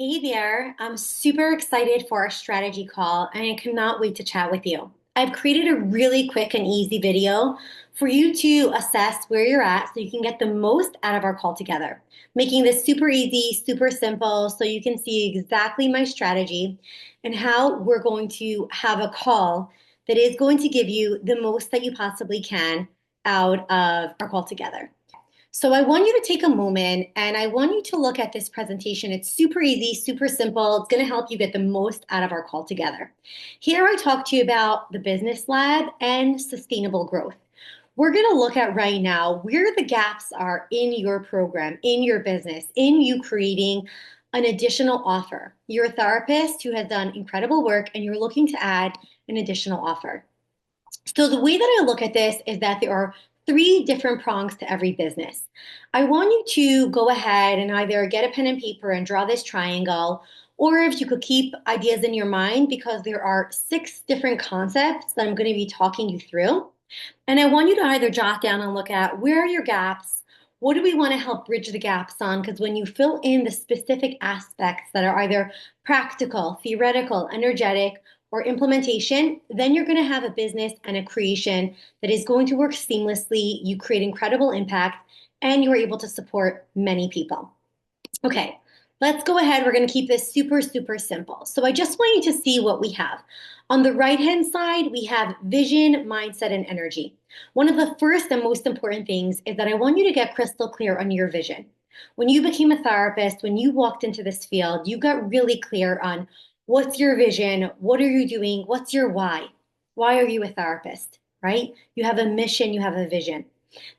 Hey there, I'm super excited for our strategy call and I cannot wait to chat with you. I've created a really quick and easy video for you to assess where you're at so you can get the most out of our call together. Making this super easy, super simple, so you can see exactly my strategy and how we're going to have a call that is going to give you the most that you possibly can out of our call together. So I want you to take a moment and I want you to look at this presentation. It's super easy, super simple. It's going to help you get the most out of our call together. Here I talk to you about the business lab and sustainable growth. We're going to look at right now where the gaps are in your program, in your business, in you creating an additional offer. You're a therapist who has done incredible work and you're looking to add an additional offer. So the way that I look at this is that there are three different prongs to every business. I want you to go ahead and either get a pen and paper and draw this triangle, or if you could keep ideas in your mind, because there are six different concepts that I'm going to be talking you through. And I want you to either jot down and look at where are your gaps? What do we want to help bridge the gaps on? Because when you fill in the specific aspects that are either practical, theoretical, energetic, or implementation, then you're going to have a business and a creation that is going to work seamlessly. You create incredible impact and you're able to support many people. Okay, let's go ahead. We're going to keep this super, super simple. So I just want you to see what we have. On the right-hand side, we have vision, mindset, and energy. One of the first and most important things is that I want you to get crystal clear on your vision. When you became a therapist, when you walked into this field, you got really clear on what's your vision, what are you doing, what's your why? Why are you a therapist, right? You have a mission, you have a vision.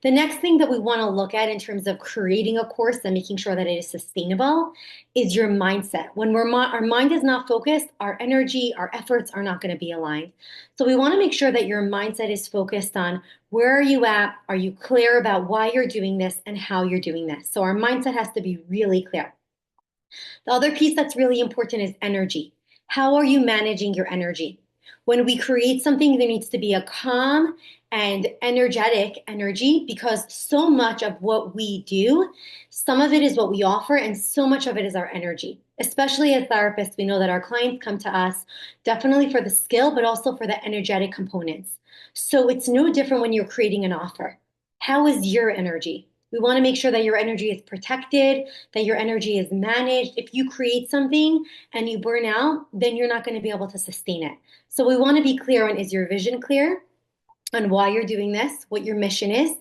The next thing that we want to look at in terms of creating a course and making sure that it is sustainable is your mindset. When our mind is not focused, our energy, our efforts are not going to be aligned. So we want to make sure that your mindset is focused on where are you at? Are you clear about why you're doing this and how you're doing this? So our mindset has to be really clear. The other piece that's really important is energy. How are you managing your energy? When we create something, there needs to be a calm and energetic energy because so much of what we do, some of it is what we offer, and so much of it is our energy. Especially as therapists, we know that our clients come to us definitely for the skill, but also for the energetic components. So it's no different when you're creating an offer. How is your energy? We want to make sure that your energy is protected, that your energy is managed. If you create something and you burn out, then you're not going to be able to sustain it. So we want to be clear on, is your vision clear on why you're doing this, what your mission is,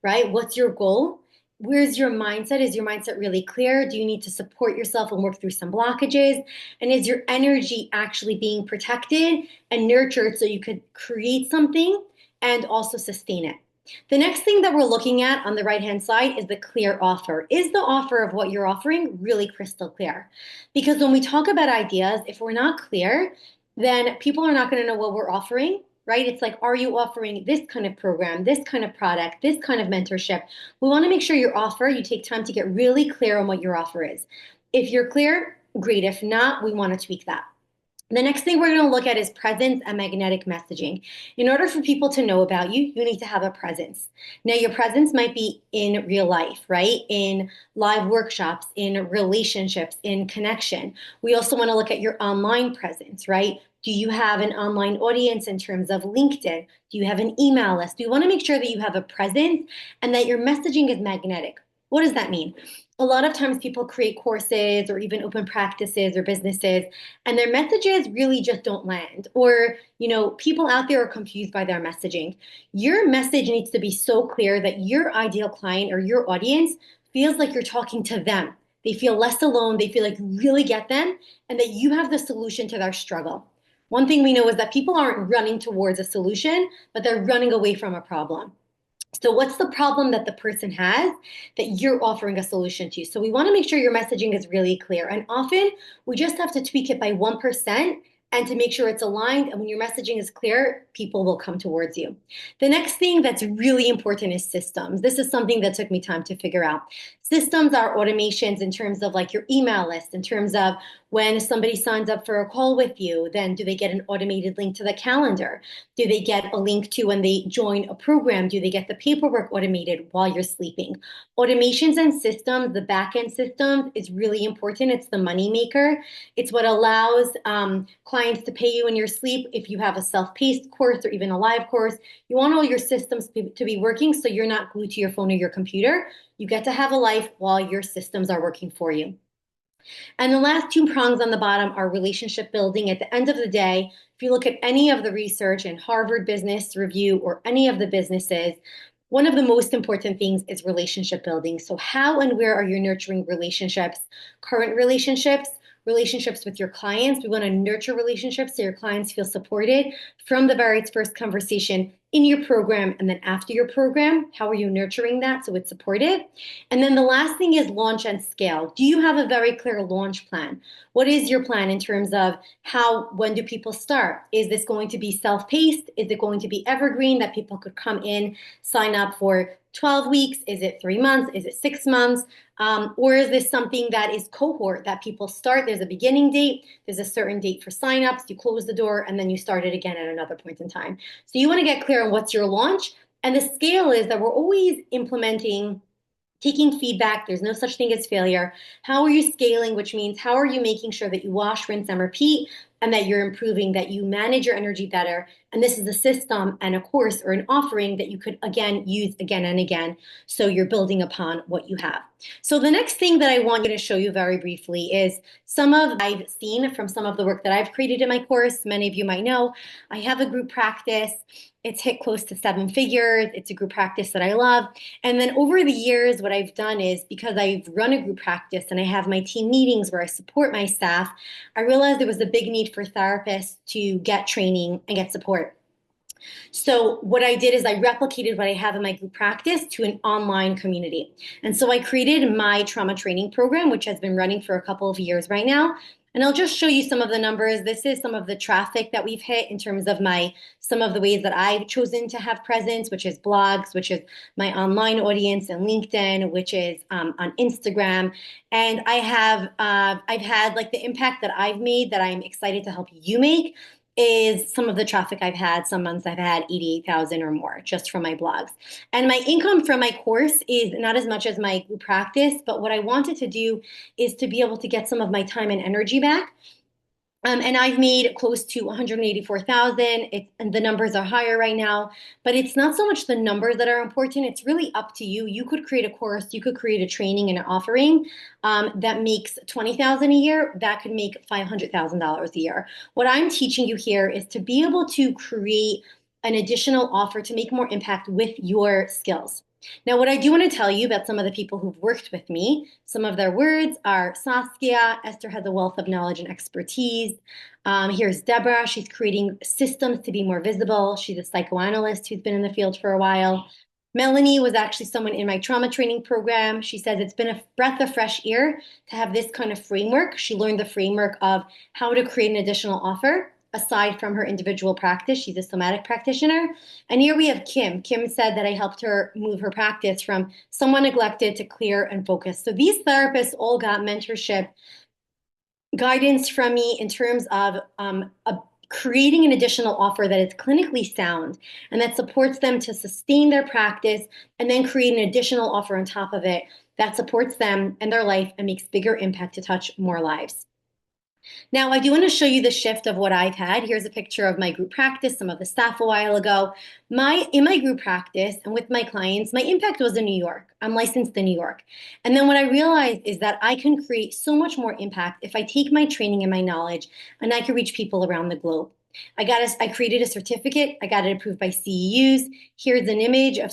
right? What's your goal? Where's your mindset? Is your mindset really clear? Do you need to support yourself and work through some blockages? And is your energy actually being protected and nurtured so you could create something and also sustain it? The next thing that we're looking at on the right-hand side is the clear offer. Is the offer of what you're offering really crystal clear? Because when we talk about ideas, if we're not clear, then people are not going to know what we're offering, right? It's like, are you offering this kind of program, this kind of product, this kind of mentorship? We want to make sure your offer, you take time to get really clear on what your offer is. If you're clear, great. If not, we want to tweak that. The next thing we're going to look at is presence and magnetic messaging. In order for people to know about you, you need to have a presence. Now, your presence might be in real life, right? In live workshops, in relationships, in connection. We also want to look at your online presence, right? Do you have an online audience in terms of LinkedIn? Do you have an email list? We want to make sure that you have a presence and that your messaging is magnetic. What does that mean? A lot of times people create courses or even open practices or businesses and their messages really just don't land, or people out there are confused by their messaging. Your message needs to be so clear that your ideal client or your audience feels like you're talking to them. They feel less alone, they feel like you really get them, and that you have the solution to their struggle. One thing we know is that people aren't running towards a solution, but they're running away from a problem. So what's the problem that the person has that you're offering a solution to? So we want to make sure your messaging is really clear. And often we just have to tweak it by 1% and to make sure it's aligned. And when your messaging is clear, people will come towards you. The next thing that's really important is systems. This is something that took me time to figure out. Systems are automations in terms of like your email list, in terms of when somebody signs up for a call with you, then do they get an automated link to the calendar? Do they get a link to when they join a program? Do they get the paperwork automated while you're sleeping? Automations and systems, the back end systems is really important. It's the money maker. It's what allows clients to pay you in your sleep. If you have a self-paced course or even a live course, you want all your systems to be working so you're not glued to your phone or your computer. You get to have a life while your systems are working for you. And the last two prongs on the bottom are relationship building. At the end of the day, if you look at any of the research in Harvard Business Review or any of the businesses, one of the most important things is relationship building. So how and where are you nurturing relationships? Current relationships, relationships with your clients. We want to nurture relationships so your clients feel supported from the very first conversation in your program and then after your program. How are you nurturing that so it's supported? And then the last thing is launch and scale. Do you have a very clear launch plan? What is your plan in terms of when do people start? Is this going to be self-paced? Is it going to be evergreen that people could come in, sign up for 12 weeks? Is it 3 months? Is it 6 months? Or is this something that is cohort that people start? There's a beginning date, there's a certain date for signups, you close the door, and then you start it again at another point in time. So you want to get clear on what's your launch. And the scale is that we're always implementing, taking feedback. There's no such thing as failure. How are you scaling, which means how are you making sure that you wash, rinse, and repeat, and that you're improving, that you manage your energy better. And this is a system and a course or an offering that you could, again, use again and again. So you're building upon what you have. So the next thing that I want you to show you very briefly is I've seen from some of the work that I've created in my course. Many of you might know, I have a group practice. It's hit close to 7 figures. It's a group practice that I love. And then over the years, what I've done is, because I've run a group practice and I have my team meetings where I support my staff, I realized there was a big need for therapists to get training and get support. So what I did is I replicated what I have in my group practice to an online community. And so I created my trauma training program, which has been running for a couple of years right now. And I'll just show you some of the numbers. This is some of the traffic that we've hit in terms of some of the ways that I've chosen to have presence, which is blogs, which is my online audience, and LinkedIn, which is on Instagram. And I've had like the impact that I've made that I'm excited to help you make is some of the traffic I've had. Some months I've had 88,000 or more just from my blogs. And my income from my course is not as much as my group practice, but what I wanted to do is to be able to get some of my time and energy back. And I've made close to 184,000. And the numbers are higher right now, but it's not so much the numbers that are important. It's really up to you. You could create a course, you could create a training and an offering that makes 20,000 a year. That could make $500,000 a year. What I'm teaching you here is to be able to create an additional offer to make more impact with your skills. Now, what I do want to tell you about some of the people who've worked with me, some of their words are Saskia. Esther has a wealth of knowledge and expertise. Here's Deborah. She's creating systems to be more visible. She's a psychoanalyst who's been in the field for a while. Melanie was actually someone in my trauma training program. She says it's been a breath of fresh air to have this kind of framework. She learned the framework of how to create an additional offer aside from her individual practice. She's a somatic practitioner. And here we have Kim. Kim said that I helped her move her practice from somewhat neglected to clear and focused. So these therapists all got mentorship guidance from me in terms of creating an additional offer that is clinically sound and that supports them to sustain their practice, and then create an additional offer on top of it that supports them and their life and makes bigger impact to touch more lives. Now, I do want to show you the shift of what I've had. Here's a picture of my group practice, some of the staff a while ago. In my group practice and with my clients, my impact was in New York. I'm licensed in New York. And then what I realized is that I can create so much more impact if I take my training and my knowledge and I can reach people around the globe. I created a certificate. I got it approved by CEUs. Here's an image of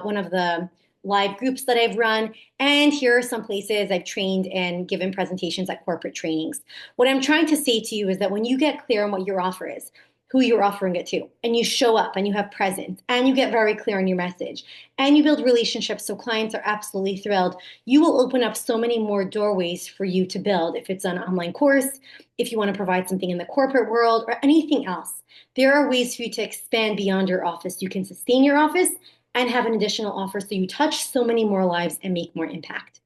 one of the live groups that I've run. And here are some places I've trained and given presentations at corporate trainings. What I'm trying to say to you is that when you get clear on what your offer is, who you're offering it to, and you show up and you have presence and you get very clear on your message and you build relationships so clients are absolutely thrilled, you will open up so many more doorways for you to build. If it's an online course, if you want to provide something in the corporate world or anything else, there are ways for you to expand beyond your office. You can sustain your office and have an additional offer so you touch so many more lives and make more impact.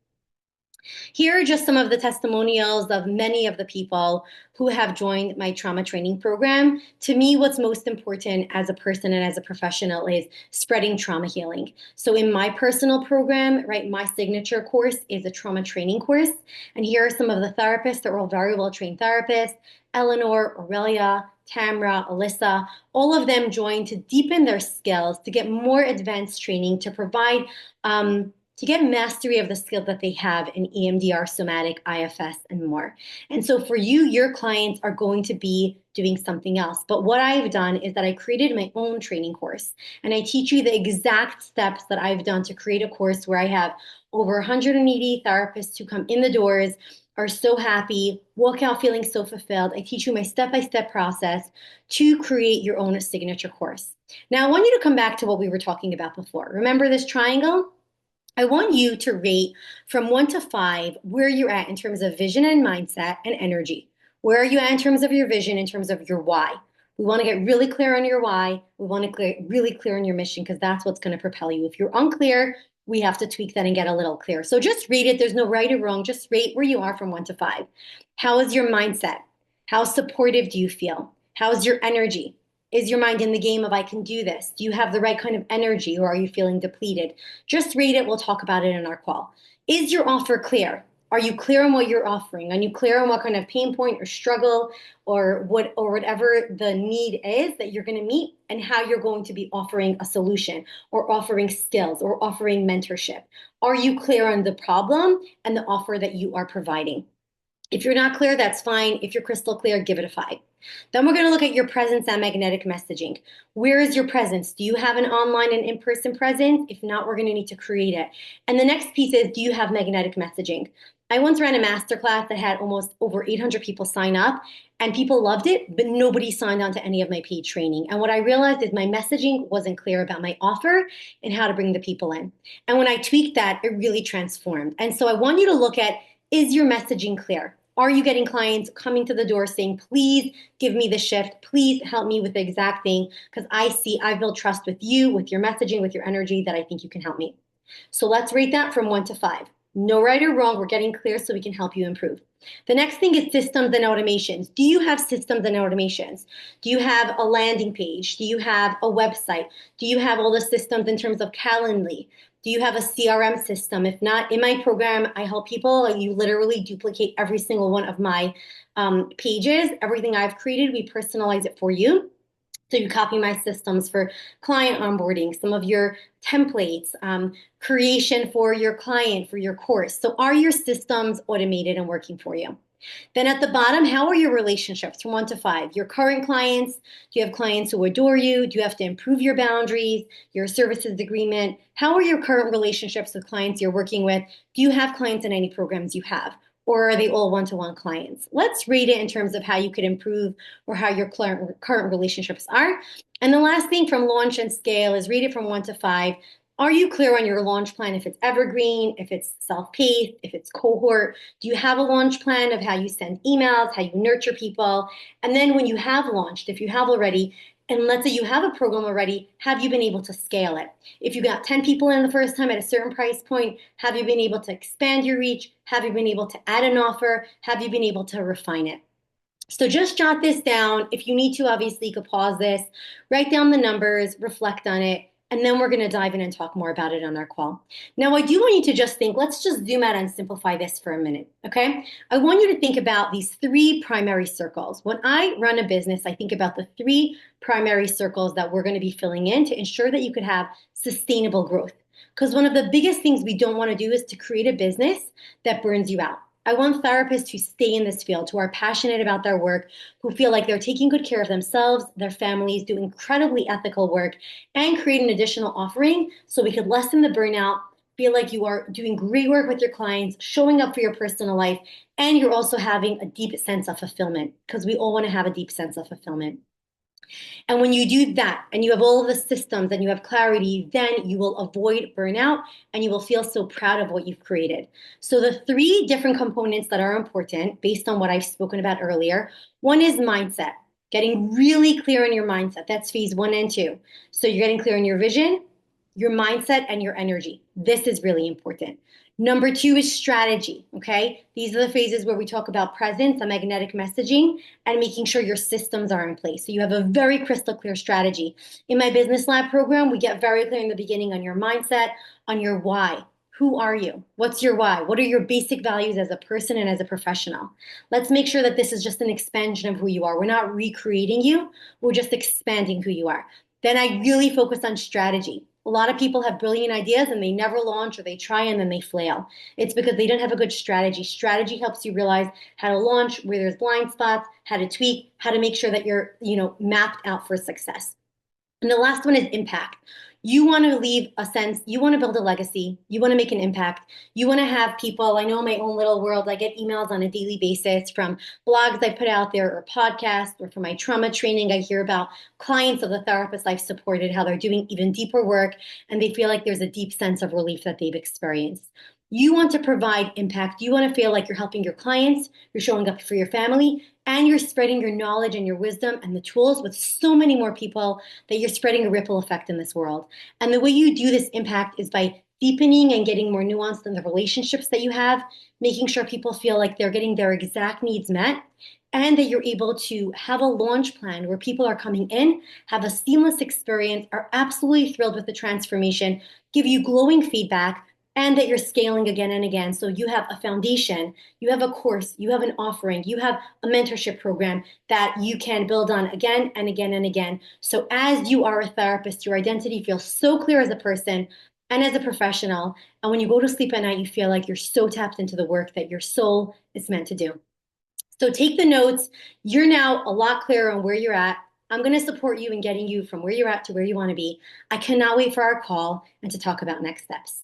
Here are just some of the testimonials of many of the people who have joined my trauma training program. To me, what's most important as a person and as a professional is spreading trauma healing. So in my personal program, right, my signature course is a trauma training course. And here are some of the therapists that were all very well trained therapists: Eleanor, Aurelia, Tamra, Alyssa. All of them joined to deepen their skills, to get more advanced training, to provide to get mastery of the skills that they have in EMDR, somatic, IFS, and more. And so for you, your clients are going to be doing something else. But what I've done is that I created my own training course, and I teach you the exact steps that I've done to create a course where I have over 180 therapists who come in the doors, are so happy, walk out feeling so fulfilled. I teach you my step-by-step process to create your own signature course. Now, I want you to come back to what we were talking about before. Remember this triangle? I want you to rate from 1 to 5 where you're at in terms of vision and mindset and energy. Where are you at in terms of your vision, in terms of your why? We want to get really clear on your why. We want to get really clear on your mission, because that's what's going to propel you. If you're unclear, we have to tweak that and get a little clear. So just rate it. There's no right or wrong. Just rate where you are from 1 to 5. How is your mindset? How supportive do you feel? How's your energy? Is your mind in the game of I can do this? Do you have the right kind of energy, or are you feeling depleted? Just read it. We'll talk about it in our call. Is your offer clear? Are you clear on what you're offering? Are you clear on what kind of pain point or struggle or whatever the need is that you're going to meet, and how you're going to be offering a solution or offering skills or offering mentorship? Are you clear on the problem and the offer that you are providing? If you're not clear, that's fine. If you're crystal clear, give it a 5. Then we're going to look at your presence and magnetic messaging. Where is your presence? Do you have an online and in-person presence? If not, we're going to need to create it. And the next piece is, do you have magnetic messaging? I once ran a masterclass that had almost over 800 people sign up, and people loved it, but nobody signed on to any of my paid training. And what I realized is my messaging wasn't clear about my offer and how to bring the people in. And when I tweaked that, it really transformed. And so I want you to look at, is your messaging clear? Are you getting clients coming to the door saying, please give me the shift, please help me with the exact thing, because I build trust with you, with your messaging, with your energy, that I think you can help me. So let's rate that from 1 to 5. No right or wrong. We're getting clear so we can help you improve. The next thing is systems and automations. Do you have systems and automations? Do you have a landing page? Do you have a website? Do you have all the systems in terms of Calendly? Do you have a CRM system? If not, in my program, I help people. You literally duplicate every single one of my pages. Everything I've created, we personalize it for you. So you copy my systems for client onboarding, some of your templates, creation for your client, for your course. So are your systems automated and working for you? Then at the bottom, how are your relationships from 1 to 5? Your current clients, do you have clients who adore you? Do you have to improve your boundaries, your services agreement? How are your current relationships with clients you're working with? Do you have clients in any programs you have? Or are they all one-to-one clients? Let's rate it in terms of how you could improve or how your current relationships are. And the last thing from launch and scale is rate it from 1 to 5. Are you clear on your launch plan? If it's evergreen, if it's self-paced, if it's cohort, do you have a launch plan of how you send emails, how you nurture people? And then when you have launched, if you have already, and let's say you have a program already, have you been able to scale it? If you got 10 people in the first time at a certain price point, have you been able to expand your reach? Have you been able to add an offer? Have you been able to refine it? So just jot this down. If you need to, obviously, you could pause this, write down the numbers, reflect on it, and then we're going to dive in and talk more about it on our call. Now, I do want you to just think, let's just zoom out and simplify this for a minute, okay? I want you to think about these 3 primary circles. When I run a business, I think about the 3 primary circles that we're going to be filling in to ensure that you could have sustainable growth. Because one of the biggest things we don't want to do is to create a business that burns you out. I want therapists who stay in this field, who are passionate about their work, who feel like they're taking good care of themselves, their families, do incredibly ethical work, and create an additional offering so we could lessen the burnout, feel like you are doing great work with your clients, showing up for your personal life, and you're also having a deep sense of fulfillment, because we all want to have a deep sense of fulfillment. And when you do that and you have all of the systems and you have clarity, then you will avoid burnout and you will feel so proud of what you've created. So the 3 different components that are important based on what I've spoken about earlier, one is mindset, getting really clear on your mindset. That's phase 1 and 2. So you're getting clear on your vision, your mindset, and your energy. This is really important. Number two is strategy, okay? These are the phases where we talk about presence and magnetic messaging and making sure your systems are in place. So you have a very crystal clear strategy. In my Business Lab program, we get very clear in the beginning on your mindset, on your why. Who are you? What's your why? What are your basic values as a person and as a professional? Let's make sure that this is just an expansion of who you are. We're not recreating you, we're just expanding who you are. Then I really focus on strategy. A lot of people have brilliant ideas and they never launch or they try and then they flail. It's because they don't have a good strategy. Strategy helps you realize how to launch, where there's blind spots, how to tweak, how to make sure that you're, mapped out for success. And the last one is impact. You want to leave a sense, you want to build a legacy, you want to make an impact, you want to have people. I know in my own little world, I get emails on a daily basis from blogs I put out there or podcasts, or from my trauma training. I hear about clients of the therapists I've supported, how they're doing even deeper work and they feel like there's a deep sense of relief that they've experienced. You want to provide impact. You want to feel like you're helping your clients, you're showing up for your family, and you're spreading your knowledge and your wisdom and the tools with so many more people that you're spreading a ripple effect in this world. And the way you do this impact is by deepening and getting more nuanced in the relationships that you have, making sure people feel like they're getting their exact needs met, and that you're able to have a launch plan where people are coming in, have a seamless experience, are absolutely thrilled with the transformation, give you glowing feedback, and that you're scaling again and again. So you have a foundation, you have a course, you have an offering, you have a mentorship program that you can build on again and again and again. So as you are a therapist, your identity feels so clear as a person and as a professional. And when you go to sleep at night, you feel like you're so tapped into the work that your soul is meant to do. So take the notes. You're now a lot clearer on where you're at. I'm going to support you in getting you from where you're at to where you want to be. I cannot wait for our call and to talk about next steps.